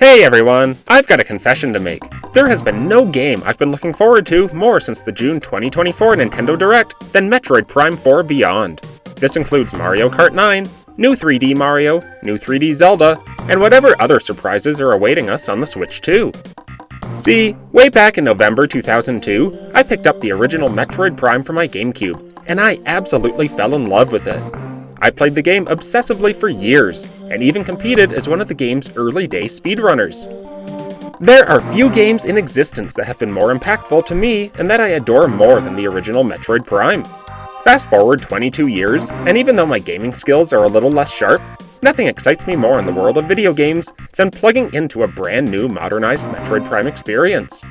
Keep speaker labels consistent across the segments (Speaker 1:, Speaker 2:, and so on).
Speaker 1: Hey everyone, I've got a confession to make. There has been no game I've been looking forward to more since the June 2024 Nintendo Direct than Metroid Prime 4 Beyond. This includes Mario Kart 9, new 3D Mario, new 3D Zelda, and whatever other surprises are awaiting us on the Switch 2. See, way back in November 2002, I picked up the original Metroid Prime for my GameCube, and I absolutely fell in love with it. I played the game obsessively for years, and even competed as one of the game's early day speedrunners. There are few games in existence that have been more impactful to me and that I adore more than the original Metroid Prime. Fast forward 22 years, and even though my gaming skills are a little less sharp, nothing excites me more in the world of video games than plugging into a brand new modernized Metroid Prime experience.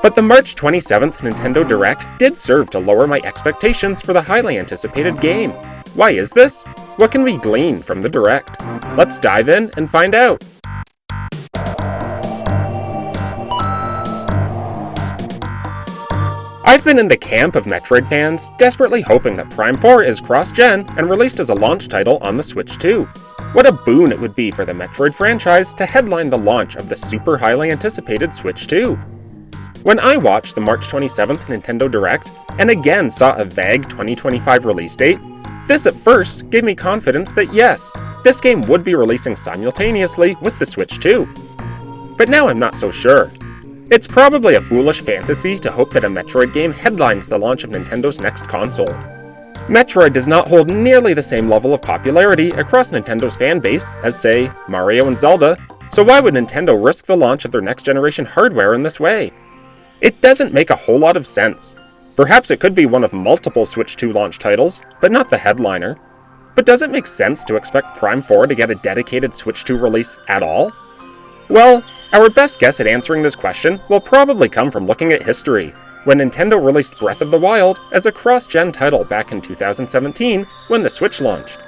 Speaker 1: But the March 27th Nintendo Direct did serve to lower my expectations for the highly anticipated game. Why is this? What can we glean from the Direct? Let's dive in and find out. I've been in the camp of Metroid fans, desperately hoping that Prime 4 is cross-gen and released as a launch title on the Switch 2. What a boon it would be for the Metroid franchise to headline the launch of the super highly anticipated Switch 2. When I watched the March 27th Nintendo Direct, and again saw a vague 2025 release date, this at first gave me confidence that yes, this game would be releasing simultaneously with the Switch 2. But now I'm not so sure. It's probably a foolish fantasy to hope that a Metroid game headlines the launch of Nintendo's next console. Metroid does not hold nearly the same level of popularity across Nintendo's fanbase as, say, Mario and Zelda, so why would Nintendo risk the launch of their next-generation hardware in this way? It doesn't make a whole lot of sense. Perhaps it could be one of multiple Switch 2 launch titles, but not the headliner. But does it make sense to expect Prime 4 to get a dedicated Switch 2 release at all? Well, our best guess at answering this question will probably come from looking at history, when Nintendo released Breath of the Wild as a cross-gen title back in 2017 when the Switch launched.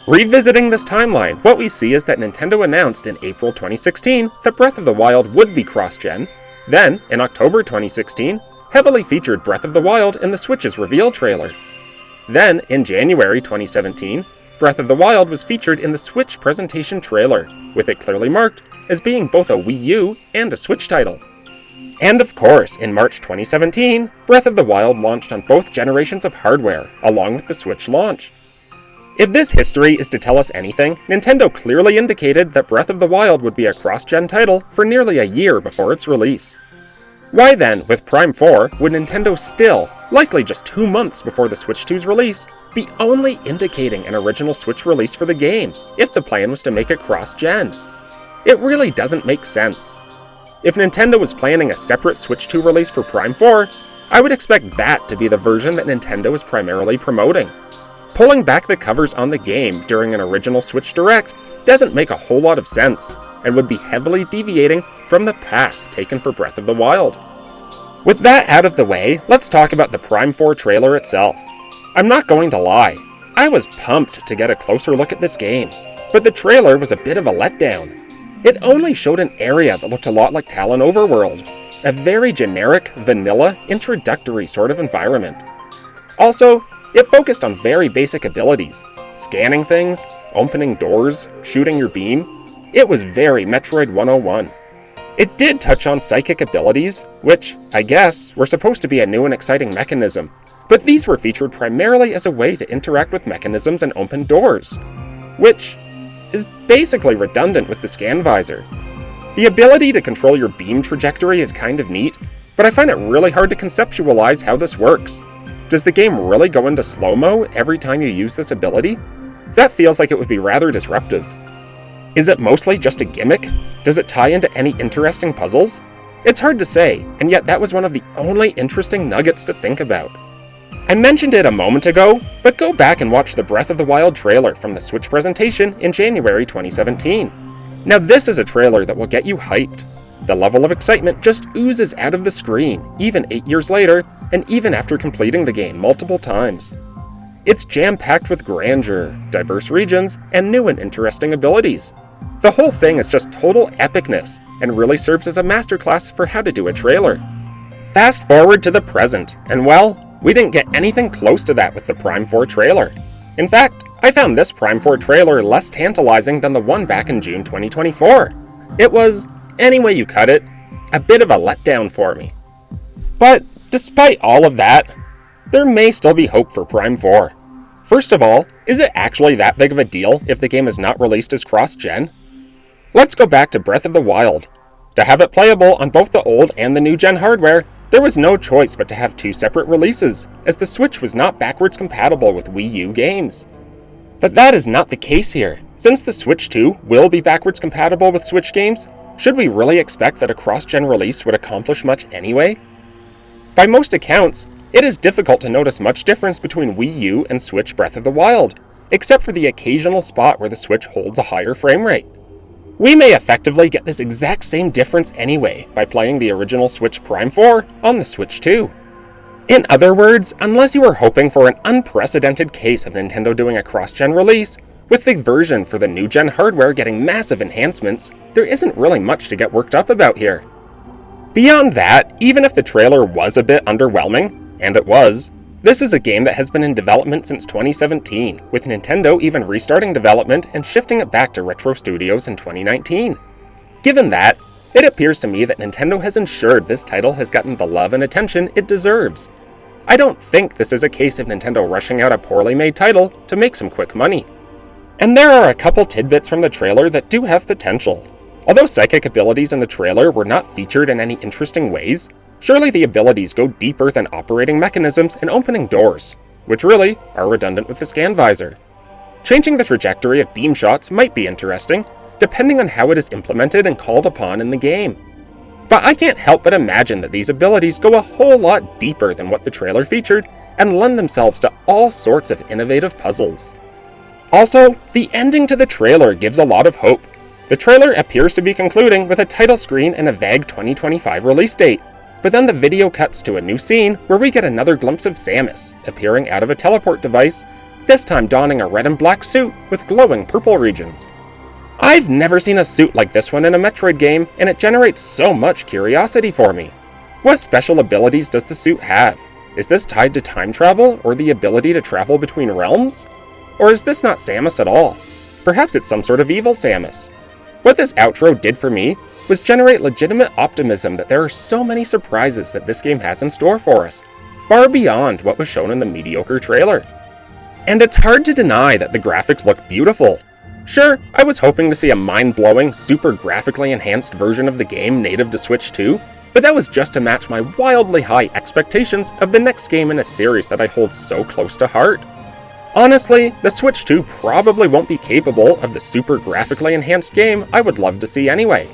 Speaker 1: Revisiting this timeline, what we see is that Nintendo announced in April 2016 that Breath of the Wild would be cross-gen. Then, in October 2016, heavily featured Breath of the Wild in the Switch's reveal trailer. Then, in January 2017, Breath of the Wild was featured in the Switch presentation trailer, with it clearly marked as being both a Wii U and a Switch title. And of course, in March 2017, Breath of the Wild launched on both generations of hardware, along with the Switch launch. If this history is to tell us anything, Nintendo clearly indicated that Breath of the Wild would be a cross-gen title for nearly a year before its release. Why then, with Prime 4, would Nintendo still, likely just 2 months before the Switch 2's release, be only indicating an original Switch release for the game, if the plan was to make it cross-gen? It really doesn't make sense. If Nintendo was planning a separate Switch 2 release for Prime 4, I would expect that to be the version that Nintendo is primarily promoting. Pulling back the covers on the game during an original Switch Direct doesn't make a whole lot of sense, and would be heavily deviating from the path taken for Breath of the Wild. With that out of the way, let's talk about the Prime 4 trailer itself. I'm not going to lie, I was pumped to get a closer look at this game, but the trailer was a bit of a letdown. It only showed an area that looked a lot like Talon Overworld, a very generic, vanilla, introductory sort of environment. Also, it focused on very basic abilities, scanning things, opening doors, shooting your beam. It was very Metroid 101. It did touch on psychic abilities, which, I guess, were supposed to be a new and exciting mechanism, but these were featured primarily as a way to interact with mechanisms and open doors, which is basically redundant with the scan visor. The ability to control your beam trajectory is kind of neat, but I find it really hard to conceptualize how this works. Does the game really go into slow-mo every time you use this ability? That feels like it would be rather disruptive. Is it mostly just a gimmick? Does it tie into any interesting puzzles? It's hard to say, and yet that was one of the only interesting nuggets to think about. I mentioned it a moment ago, but go back and watch the Breath of the Wild trailer from the Switch presentation in January 2017. Now this is a trailer that will get you hyped. The level of excitement just oozes out of the screen, even 8 years later, and even after completing the game multiple times. It's jam-packed with grandeur, diverse regions, and new and interesting abilities. The whole thing is just total epicness, and really serves as a masterclass for how to do a trailer. Fast forward to the present, and well, we didn't get anything close to that with the Prime 4 trailer. In fact, I found this Prime 4 trailer less tantalizing than the one back in June 2024. it was, any way you cut it, a bit of a letdown for me. But despite all of that, there may still be hope for Prime 4. First of all, is it actually that big of a deal if the game is not released as cross-gen? Let's go back to Breath of the Wild. To have it playable on both the old and the new-gen hardware, there was no choice but to have two separate releases, as the Switch was not backwards compatible with Wii U games. But that is not the case here. Since the Switch 2 will be backwards compatible with Switch games, should we really expect that a cross-gen release would accomplish much anyway? By most accounts, it is difficult to notice much difference between Wii U and Switch Breath of the Wild, except for the occasional spot where the Switch holds a higher frame rate. We may effectively get this exact same difference anyway by playing the original Switch Prime 4 on the Switch 2. In other words, unless you were hoping for an unprecedented case of Nintendo doing a cross-gen release, with the version for the new-gen hardware getting massive enhancements, there isn't really much to get worked up about here. Beyond that, even if the trailer was a bit underwhelming, and it was, this is a game that has been in development since 2017, with Nintendo even restarting development and shifting it back to Retro Studios in 2019. Given that, it appears to me that Nintendo has ensured this title has gotten the love and attention it deserves. I don't think this is a case of Nintendo rushing out a poorly made title to make some quick money. And there are a couple tidbits from the trailer that do have potential. Although psychic abilities in the trailer were not featured in any interesting ways, surely the abilities go deeper than operating mechanisms and opening doors, which really are redundant with the scan visor. Changing the trajectory of beam shots might be interesting, depending on how it is implemented and called upon in the game. But I can't help but imagine that these abilities go a whole lot deeper than what the trailer featured and lend themselves to all sorts of innovative puzzles. Also, the ending to the trailer gives a lot of hope. The trailer appears to be concluding with a title screen and a vague 2025 release date, but then the video cuts to a new scene where we get another glimpse of Samus, appearing out of a teleport device, this time donning a red and black suit with glowing purple regions. I've never seen a suit like this one in a Metroid game, and it generates so much curiosity for me. What special abilities does the suit have? Is this tied to time travel, or the ability to travel between realms? Or is this not Samus at all? Perhaps it's some sort of evil Samus. What this outro did for me was generate legitimate optimism that there are so many surprises that this game has in store for us, far beyond what was shown in the mediocre trailer. And it's hard to deny that the graphics look beautiful. Sure, I was hoping to see a mind-blowing, super graphically enhanced version of the game native to Switch 2, but that was just to match my wildly high expectations of the next game in a series that I hold so close to heart. Honestly, the Switch 2 probably won't be capable of the super graphically enhanced game I would love to see anyway.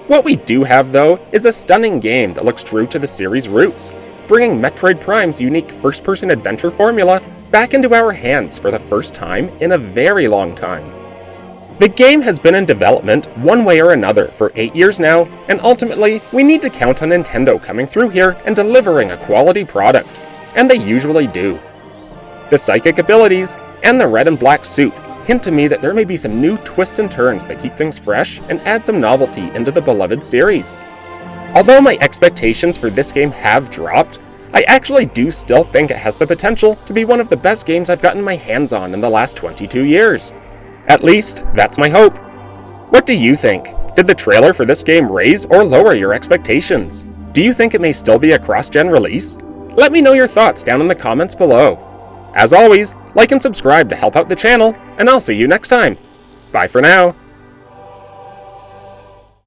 Speaker 1: What we do have, though, is a stunning game that looks true to the series' roots, bringing Metroid Prime's unique first-person adventure formula back into our hands for the first time in a very long time. The game has been in development one way or another for 8 years now, and ultimately, we need to count on Nintendo coming through here and delivering a quality product, and they usually do. The psychic abilities and the red and black suit hint to me that there may be some new twists and turns that keep things fresh and add some novelty into the beloved series. Although my expectations for this game have dropped, I actually do still think it has the potential to be one of the best games I've gotten my hands on in the last 22 years. At least, that's my hope. What do you think? Did the trailer for this game raise or lower your expectations? Do you think it may still be a cross-gen release? Let me know your thoughts down in the comments below. As always, like and subscribe to help out the channel, and I'll see you next time. Bye for now.